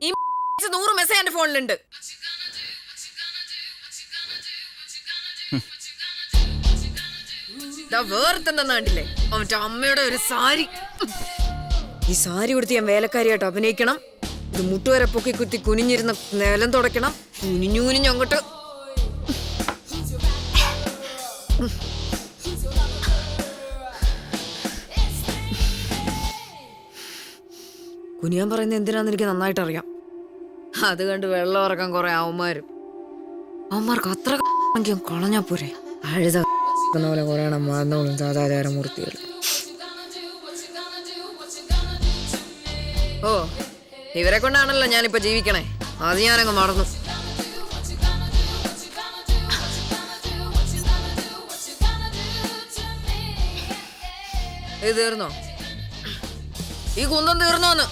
ഈ 100 മെസ്സേജ് എന്റെ ഫോണിലുണ്ട്. വേർത്തെന്താ കണ്ടില്ലേ അവന്റെ അമ്മയുടെ ഒരു സാരി. ഈ സാരി കൊടുത്ത് ഞാൻ വേലക്കാരിയായിട്ട് അഭിനയിക്കണം. ഇത് മുട്ടുവരെ പൊക്കി കുത്തി കുനിഞ്ഞിരുന്ന നിലം തുടയ്ക്കണം. കുനിഞ്ഞു അങ്ങോട്ട് കുനിയാൻ പറയുന്നത് എന്തിനാന്ന് എനിക്ക് നന്നായിട്ട് അറിയാം. അത് കണ്ട് വെള്ളം ഇറക്കാൻ കുറെ അവന്മാർക്ക് അത്ര കളഞ്ഞാ പോരെ. അഴുത പോലെ കുറെ മറന്നോളും സദാചാരമൂർത്തികൾ. ഓ, ഇവരെ കൊണ്ടാണല്ലോ ഞാനിപ്പോ ജീവിക്കണേ. അത് ഞാനങ്ങ് മറന്നു. ഇത് തീർന്നോ? ഈ കുന്തം തീർന്നോന്ന്?